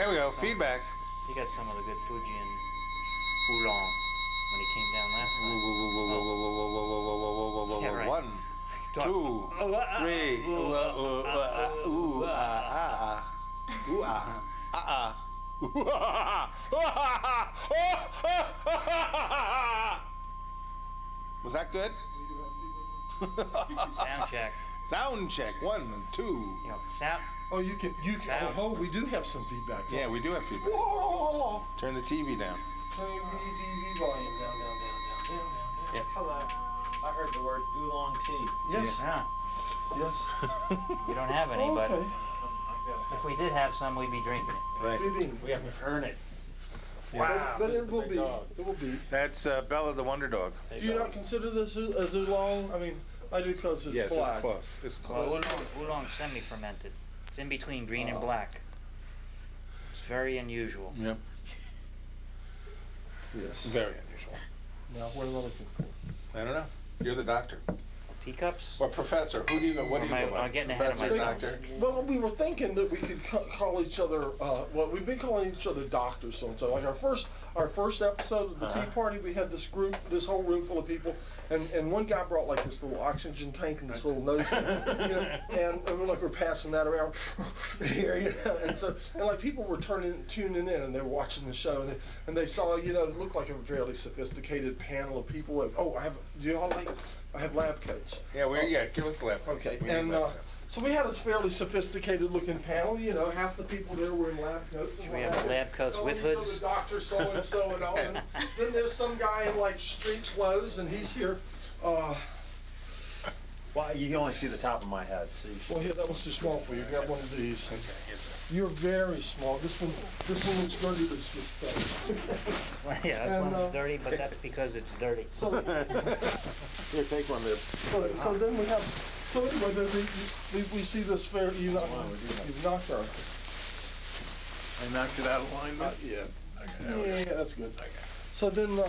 There we go. Feedback. He got some of the good Fujian oolong when he came down last time. Yeah, right. 1, 2, 3. Was that good? Sound check. Sound check. 1 and 2. You know, sound. Oh, you can. Oh, we do have some feedback. Yeah, we do have feedback. Whoa! Turn the TV down. Turn the TV volume down. Yep. Hello. I heard the word oolong tea. Yes. Yeah. Yes. We don't have any, but Okay. if we did have some, we'd be drinking it. Right. We have to earn it. Wow. But Who's it the will big be. dog? It will be. That's Bella the Wonder Dog. Do you not consider this a oolong? I mean, I do because it's Yes, black. it's close. It's Well, close. oolong's semi-fermented. It's in between green and black. It's very unusual. Yep. Yes. Very unusual. Now, what am I looking for? I don't know. You're the doctor. Teacups? Or professor. Who do you go? What do you go by? I'm getting ahead of Professor, myself. doctor. Well, we were thinking that we could call each other. Well, we've been calling each other doctors, so and so. Like our first episode of the Tea Party, we had this whole room full of people, and one guy brought like this little oxygen tank and this little nose thing, and we're passing that around here, and like people were tuning in, and they were watching the show, and they saw, it looked like a fairly sophisticated panel of people. I have lab coats. Yeah, give us lab coats. Okay, We need and lab coats. so we had a fairly sophisticated looking panel. Half the people there were in lab coats. We have lab coats with hoods. The doctor so and so and all. And then there's some guy in like street clothes, and he's here. Well, you can only see the top of my head. So you Well, here, that one's too small for you. Grab one of these. Okay, yes, sir. You're very small. This one looks dirty, but it's just stuff. Well, yeah, that And, one's dirty, but that's because it's dirty. So, Here, take one there. so then we have. So anyway, we see this fair. You've knocked her. I knocked it out of line. Yeah. Okay, Yeah, that's good. okay. So then,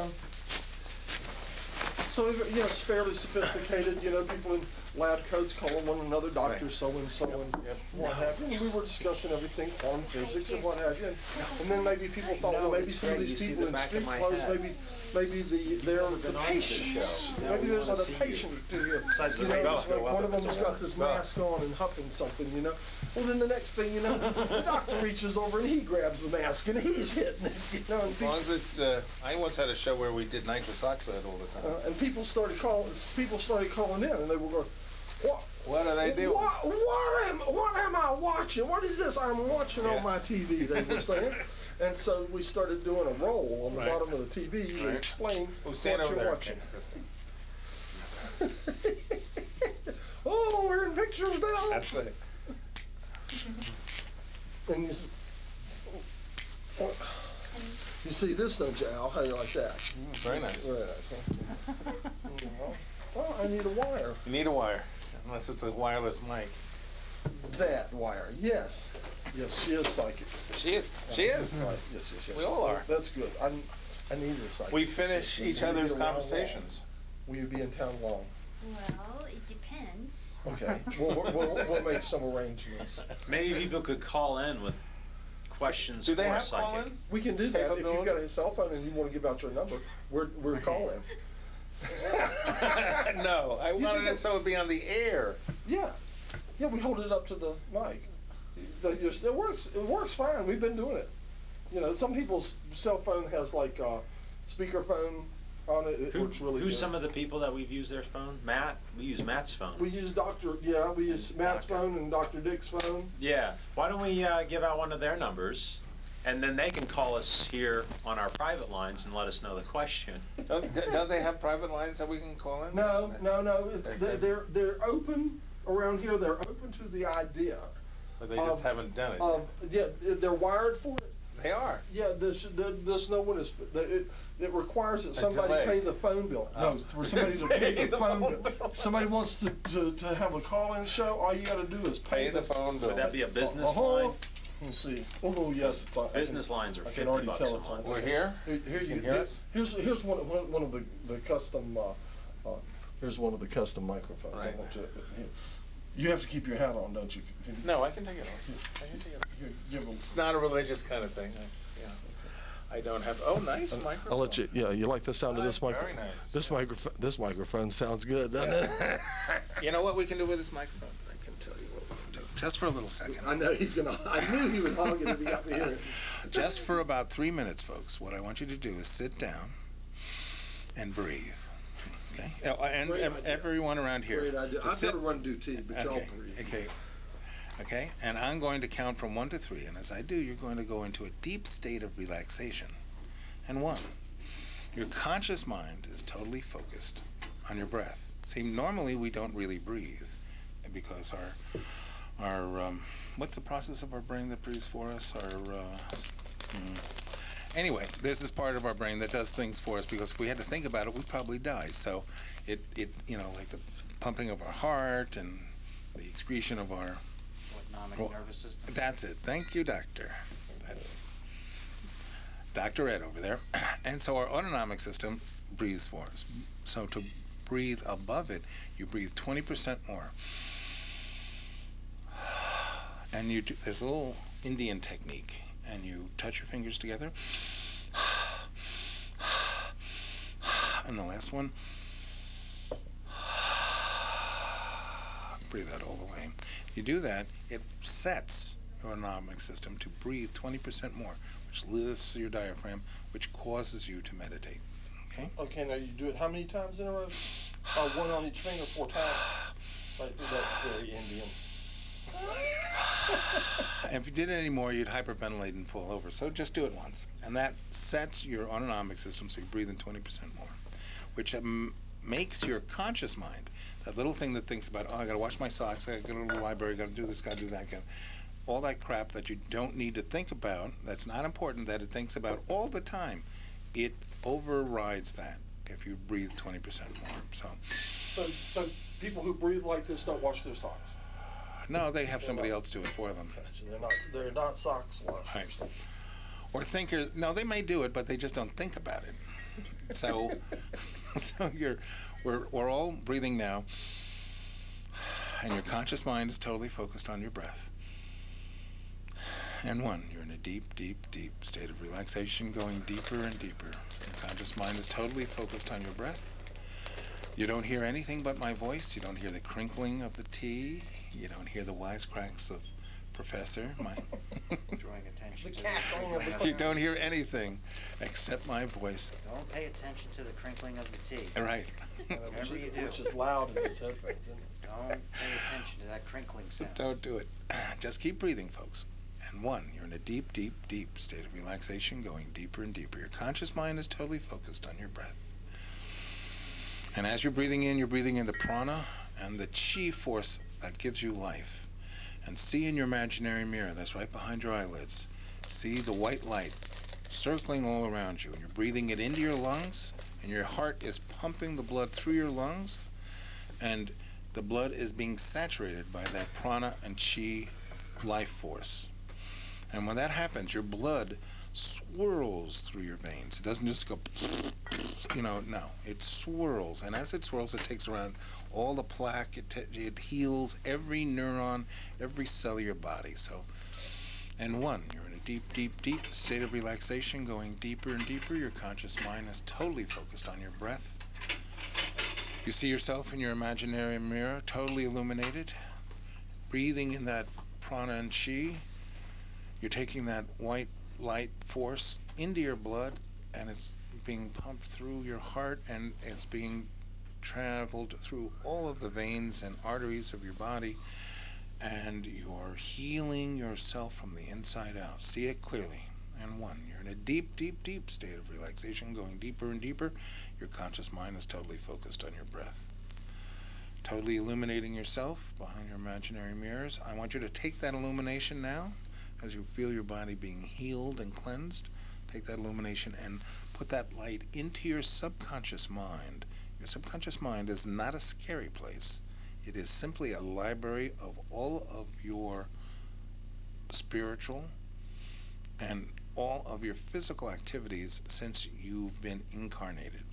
it's fairly sophisticated. People in lab coats calling one another doctor so and so and what have you. And we were discussing everything on physics and what have you. And then maybe people thought, well, maybe some of these people in street clothes, maybe they're the patients. Maybe there's other patients here. One of them's got this mask on and huffing something. Well, then the next thing the doctor reaches over and he grabs the mask and he's hitting it. As long as it's, I once had a show where we did nitrous oxide all the time. And people started calling in, and they were going, What are they doing? What am I watching? What is this I'm watching on my TV? They were saying. And so we started doing a roll on the bottom of the TV to explain Well, stand what over you're there, watching. Kristen. Oh, we're in pictures now. That's it. And you see this, don't you, Al? How you like that? Very nice. Very nice, huh? Oh, I need a wire. You need a wire, unless it's a wireless mic. That wire, yes. Yes, she is psychic. She is. She is. Right. Yes. We all are. That's good. I need a psychic. We finish each other's conversations. Will you be in town long? Well, it depends. Okay. We'll make some arrangements. Maybe people could call in with questions Do they for a have psychic. call-in? We can do that. If you've Capability? got a cell phone and you want to give out your number, we're calling. No, I wanted it so it would be on the air. Yeah, we hold it up to the mic. It works. It works fine. We've been doing it. Some people's cell phone has like speakerphone on it. It works really good. Who's some of the people that we've used their phone? Matt? We use Matt's phone. We use Matt's phone and Dr. Dick's phone. Yeah. Why don't we give out one of their numbers, and then they can call us here on our private lines and let us know the question. Don't they have private lines that we can call in? No. They're open around here. They're open to the idea. But they just haven't done it. They're wired for it. They are. Yeah, there's no one is. It requires that somebody delay. pay the phone bill. No, for somebody to pay the phone bill. Somebody wants to have a call-in show. All you got to do is Pay the phone bill. Would that be a business line? Let's see. Oh yes, it's on. Business lines are I can $50 already a tell it's month. on. We're here. Here You can hear us? Here's one of the custom. Here's one of the custom microphones. Right. I want you, You have to keep your hat on, don't you? No, I can take it off. I can take it off. Give them. It's not a religious kind of thing. Yeah. I don't have. Oh, nice microphone. I'll let you. Yeah, you like the sound of this microphone? Very nice. This microphone sounds good, doesn't it? You know what we can do with this microphone? I can tell you what we can do. Just for a little second. I know he's gonna. I knew he was hogging if he got to hear it. Just for about 3 minutes, folks. What I want you to do is sit down and breathe. Okay. And everyone around here. Great idea. Just I've never run do tea, but y'all breathe. Okay. And I'm going to count from 1 to 3, and as I do, you're going to go into a deep state of relaxation. And 1, your conscious mind is totally focused on your breath. See, normally we don't really breathe because our what's the process of our brain that breathes for us? Anyway, there's this part of our brain that does things for us because if we had to think about it, we'd probably die. So it like the pumping of our heart and the excretion of our Autonomic nervous system. That's it. Thank you, doctor. That's Dr. Ed over there. And so our autonomic system breathes for us. So to breathe above it, you breathe 20% more. And you do, there's a little Indian technique, and you touch your fingers together. And the last one. Breathe out all the way. If you do that, it sets your autonomic system to breathe 20% more, which lifts your diaphragm, which causes you to meditate. Okay? Okay, now you do it how many times in a row? 1 on each finger, 4 times. Like, that's very Indian. If you did it anymore, you'd hyperventilate and fall over. So just do it once. And that sets your autonomic system so you breathe in 20% more, which makes your conscious mind, that little thing that thinks about, oh, I got to wash my socks, I got to go to the library, got to do this, got to do that, all that crap that you don't need to think about, that's not important, that it thinks about all the time, it overrides that if you breathe 20% more. So people who breathe like this don't wash their socks. No, they have somebody else do it for them. They're not socks washers. Right. Or thinkers. No, they may do it, but they just don't think about it. So, we're all breathing now, and your conscious mind is totally focused on your breath. And 1, you're in a deep, deep, deep state of relaxation, going deeper and deeper. Your conscious mind is totally focused on your breath. You don't hear anything but my voice. You don't hear the crinkling of the tea. You don't hear the wisecracks of Professor. Drawing attention to You don't hear anything except my voice. Don't pay attention to the crinkling of the tea. Right. Whatever you do, Which is loud in his headphones, isn't it? don't pay attention to that crinkling sound. Don't do it. Just keep breathing, folks. And 1, you're in a deep, deep, deep state of relaxation, going deeper and deeper. Your conscious mind is totally focused on your breath. And as you're breathing in the prana and the chi force that gives you life. And see in your imaginary mirror that's right behind your eyelids, see the white light circling all around you. And you're breathing it into your lungs, and your heart is pumping the blood through your lungs, and the blood is being saturated by that prana and chi life force. And when that happens, your blood swirls through your veins. It doesn't just go, no, it swirls. And as it swirls, it takes around all the plaque. It heals every neuron, every cell of your body. So, and 1, you're in a deep, deep, deep state of relaxation, going deeper and deeper. Your conscious mind is totally focused on your breath. You see yourself in your imaginary mirror, totally illuminated, breathing in that prana and chi. You're taking that white light force into your blood, and it's being pumped through your heart, and it's being traveled through all of the veins and arteries of your body, and you're healing yourself from the inside out. See it clearly. And 1, you're in a deep, deep, deep state of relaxation, going deeper and deeper. Your conscious mind is totally focused on your breath. Totally illuminating yourself behind your imaginary mirrors. I want you to take that illumination now, as you feel your body being healed and cleansed. Take that illumination and put that light into your subconscious mind. Your subconscious mind is not a scary place. It is simply a library of all of your spiritual and all of your physical activities since you've been incarnated.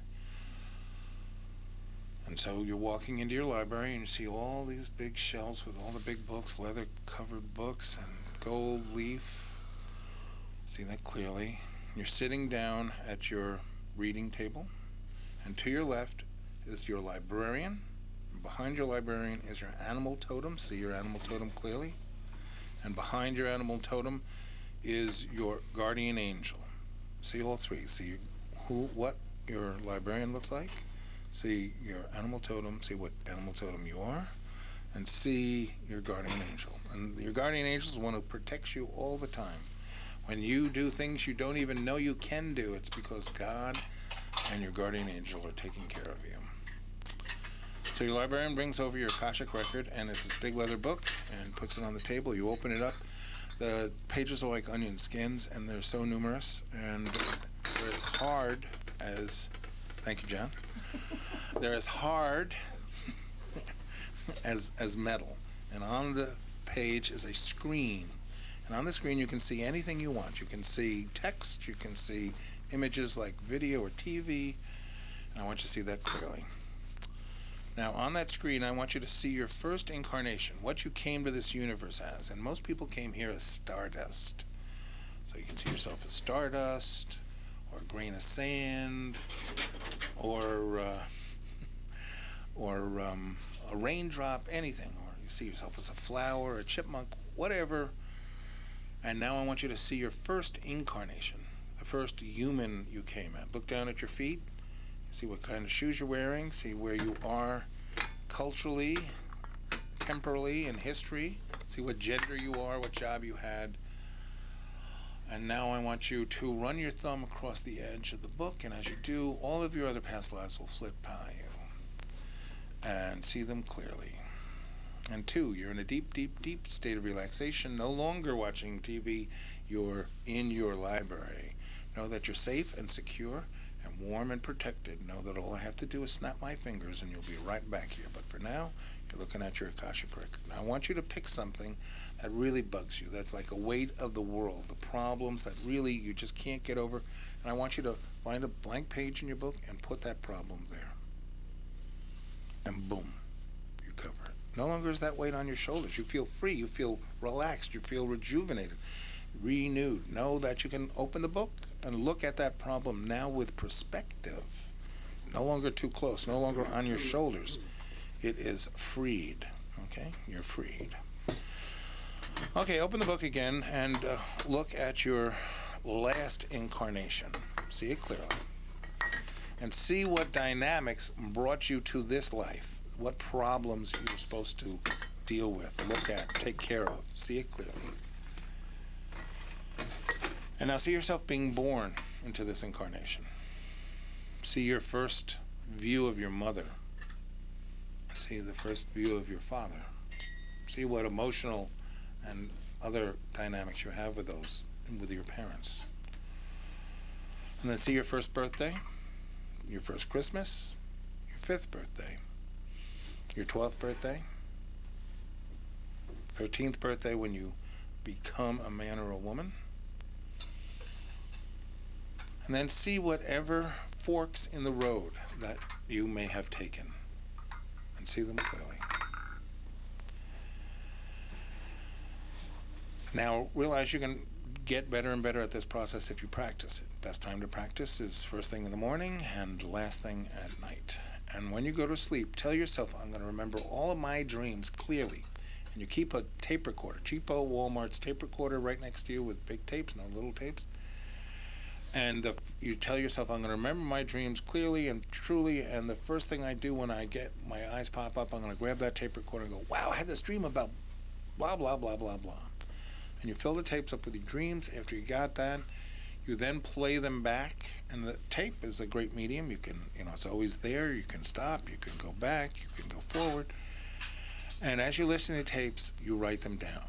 And so you're walking into your library and you see all these big shelves with all the big books, leather-covered books and gold leaf. See that clearly. You're sitting down at your reading table, and to your left is your librarian. And behind your librarian is your animal totem. See your animal totem clearly. And behind your animal totem is your guardian angel. See all three. See what your librarian looks like. See your animal totem. See what animal totem you are. And see your guardian angel. And your guardian angel is the one who protects you all the time. When you do things you don't even know you can do, it's because God and your guardian angel are taking care of you. So your librarian brings over your Akashic record, and it's this big leather book, and puts it on the table. You open it up. The pages are like onion skins, and they're so numerous, and they're as hard as, thank you, John, they're as hard as metal. And on the page is a screen. And on the screen you can see anything you want. You can see text, you can see images like video or TV, and I want you to see that clearly. Now on that screen I want you to see your first incarnation, what you came to this universe as. And most people came here as stardust. So you can see yourself as stardust, or a grain of sand, or a raindrop, anything. Or you see yourself as a flower, a chipmunk, whatever. And now I want you to see your first incarnation, the first human you came at. Look down at your feet, see what kind of shoes you're wearing, see where you are culturally, temporally, in history, see what gender you are, what job you had. And now I want you to run your thumb across the edge of the book, and as you do, all of your other past lives will flit by you and see them clearly. And 2, you're in a deep, deep, deep state of relaxation, no longer watching TV, you're in your library. Know that you're safe and secure and warm and protected. Know that all I have to do is snap my fingers and you'll be right back here. But for now, you're looking at your Akashic record. Now I want you to pick something that really bugs you, that's like a weight of the world, the problems that really you just can't get over. And I want you to find a blank page in your book and put that problem there. And boom, you cover it. No longer is that weight on your shoulders. You feel free, you feel relaxed, you feel rejuvenated, renewed. Know that you can open the book and look at that problem now with perspective. No longer too close, no longer on your shoulders. It is freed. Okay, you're freed. Okay, open the book again and look at your last incarnation. See it clearly. And see what dynamics brought you to this life. What problems you're supposed to deal with, look at, take care of. See it clearly. And now see yourself being born into this incarnation. See your first view of your mother. See the first view of your father. See what emotional and other dynamics you have with those and with your parents. And then see your first birthday, your first Christmas, your 5th birthday, your 12th birthday, 13th birthday when you become a man or a woman. And then see whatever forks in the road that you may have taken and see them clearly. Now realize you can get better and better at this process if you practice it. Best time to practice is first thing in the morning and last thing at night. And when you go to sleep, tell yourself, I'm going to remember all of my dreams clearly. And you keep a tape recorder, cheapo Walmart's tape recorder right next to you with big tapes, no little tapes. And you tell yourself, I'm going to remember my dreams clearly and truly, and the first thing I do when I get my eyes pop up, I'm going to grab that tape recorder and go, wow, I had this dream about blah, blah, blah, blah, blah. And you fill the tapes up with your dreams. After you got that, you then play them back, and the tape is a great medium. You can, it's always there. You can stop, you can go back, you can go forward. And as you listen to tapes, you write them down.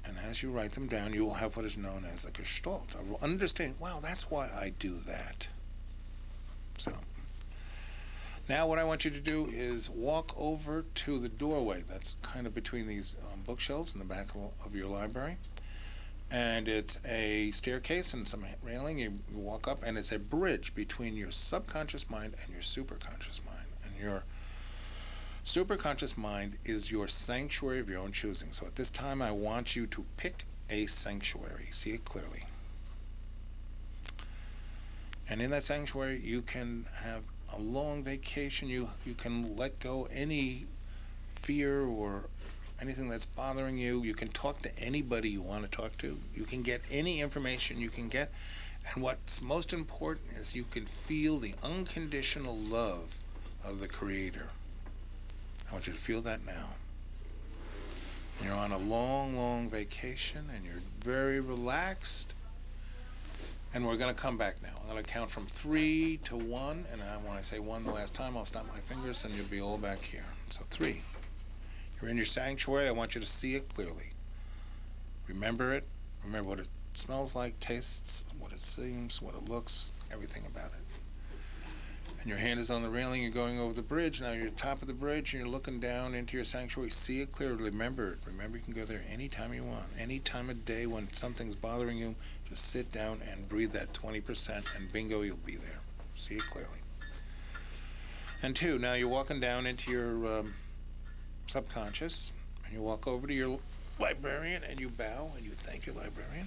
And as you write them down, you will have what is known as a gestalt. I will understand, wow, that's why I do that. So, now what I want you to do is walk over to the doorway that's kind of between these bookshelves in the back of your library. And it's a staircase and some railing. You walk up, and it's a bridge between your subconscious mind and your superconscious mind. And your Superconscious mind is your sanctuary of your own choosing. So at this time, I want you to pick a sanctuary. See it clearly. And in that sanctuary, you can have a long vacation. You can let go any fear or anything that's bothering you. You can talk to anybody you want to talk to. You can get any information you can get. And what's most important is you can feel the unconditional love of the Creator. I want you to feel that now. And you're on a long, long vacation, and you're very relaxed. And we're going to come back now. I'm going to count from 3 to 1, and when I say 1 the last time, I'll snap my fingers, and you'll be all back here. So 3. You're in your sanctuary. I want you to see it clearly. Remember it. Remember what it smells like, tastes, what it seems, what it looks, everything about it. And your hand is on the railing. You're going over the bridge. Now you're at the top of the bridge, and you're looking down into your sanctuary. See it clearly. Remember it. Remember you can go there anytime you want. Any time of day when something's bothering you, just sit down and breathe that 20%, and bingo, you'll be there. See it clearly. And 2, now you're walking down into your subconscious, and you walk over to your librarian, and you bow, and you thank your librarian.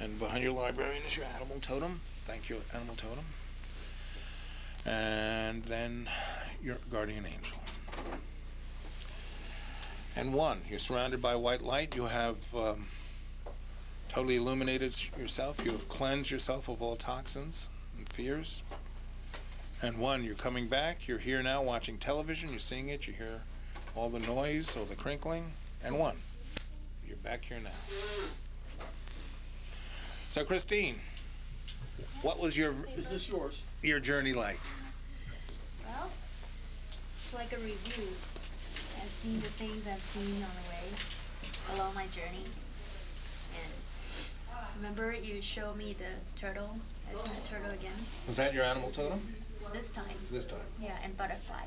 And behind your librarian is your animal totem. Thank your animal totem. And then your guardian angel. And 1, you're surrounded by white light. You have totally illuminated yourself. You have cleansed yourself of all toxins and fears. And 1, you're coming back. You're here now watching television. You're seeing it. You hear all the noise, all the crinkling. And 1, you're back here now. So, Christine, what was Is this yours? your journey like? Well, it's like a review. I've seen the things I've seen on the way along my journey. And remember you showed me the turtle? I've seen the turtle again. Was that your animal totem? This time. This time. Yeah, and butterfly.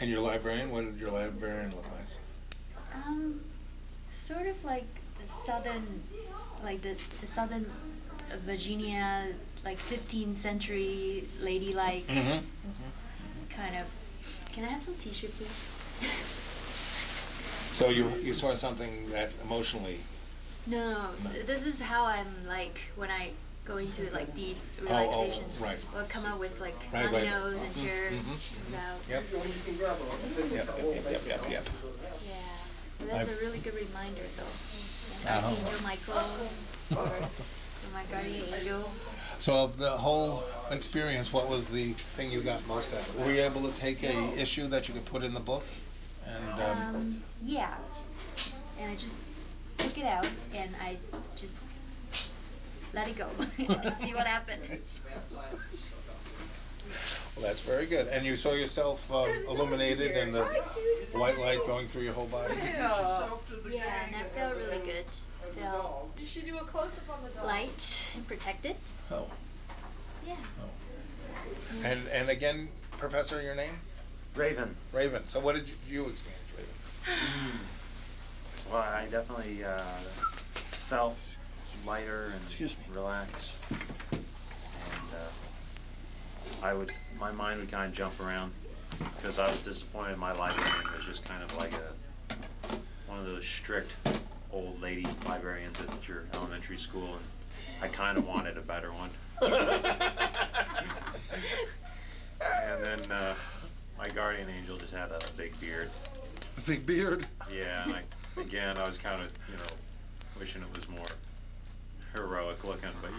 And your librarian? What did your librarian look like? Sort of like the southern, the southern Virginia, like 15th century ladylike kind of. Can I have some tissue, please? So you saw something that emotionally. No, this is how I'm like when I go into like deep relaxation. Right. Or come out with like Right, runny right. nose and tears out. Yep. Yep. Yeah, but that's a really good reminder though. Uh-huh. Thanking you, my clothes, for my guardian angel. So of the whole experience, what was the thing you got most out of it? Were you able to take a issue that you could put in the book? And Yeah, and I just took it out and I just let it go and see what happened. well, that's very good. And you saw yourself illuminated and the white light going through your whole body? Yeah, and I felt really good. Felt You should do a close-up on the dog. light and protected. Oh. Yeah. And again, Professor, your name? Raven. Raven. So what did you experience, Raven? Well, I definitely felt lighter and Excuse me. relaxed, and my mind would kind of jump around because I was disappointed. My librarian was just kind of like one of those strict old lady librarians at your elementary school, and I kind of wanted a better one. And then my guardian angel just had a big beard. A big beard. Yeah, and I was kind of, wishing it was more heroic looking, but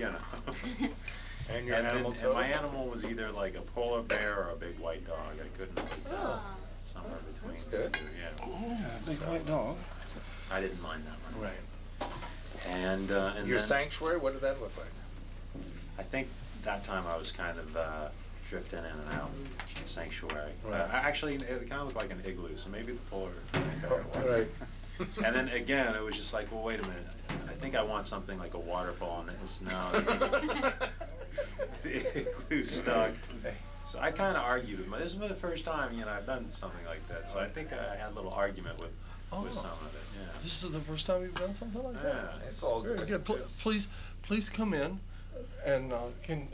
And your And animal and totem? my animal was either like a polar bear or a big white dog. I couldn't really tell. Somewhere between. That's good. the two, yeah. Big white dog. I didn't mind that one. Right. And Your then sanctuary, what did that look like? I think that time I was kind of drifting in and out the sanctuary. Right. Actually, it kind of looked like an igloo, so maybe the polar bear one. Right. And then again, it was just like, well, wait a minute. I think I want something like a waterfall, and it's no. The igloo stuck. So I kind of argued with this is the first time I've done something like that. So I think I had a little argument with some of it. Yeah. This is the first time you've done something like that? Yeah. It's all Very good. good. Please come in, and can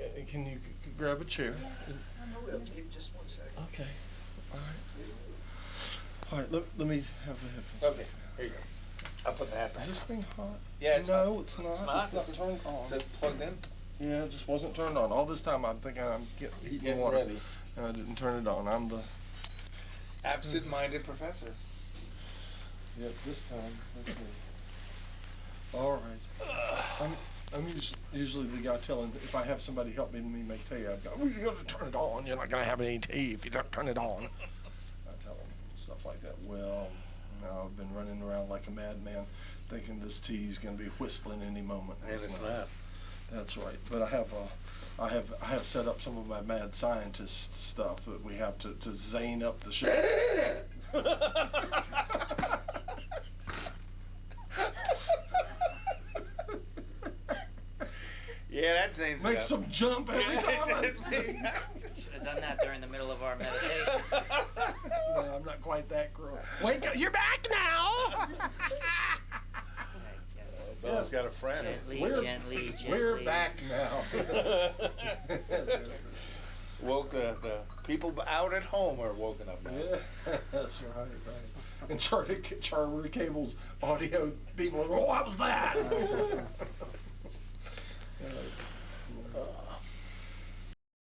you grab a chair? I'm gonna leave just one second. Okay. All right, let me have the headphones. Okay, here you go. I'll put the hat back. Is this thing hot? Yeah, it's no, hot. it's not. It's not? It's not turned on. Is it plugged in? Yeah, it just wasn't turned on. All this time I'm thinking I'm heating Getting water. ready. And I didn't turn it on. I'm the. Absent-minded professor. Yep, this time. That's me. All right. I'm usually the guy telling, if I have somebody help me make tea, I've got, well, you got to turn it on. You're not going to have any tea if you don't turn it on. I tell them stuff like that. Well, now I've been running around like a madman thinking this tea's going to be whistling any moment. And it's not. That's right. But I have set up some of my mad scientist stuff that we have to zane up the show. Yeah, that Zane's Makes them jump every time. Should have done that during the middle of our meditation. No, I'm not quite that cruel. Wake up! You're back now. Bella's got a friend. Gently, gently. We're back now. Woke the people out at home are woken up now. Yeah, that's right. And Charlie Cable's audio people are, oh, what was that?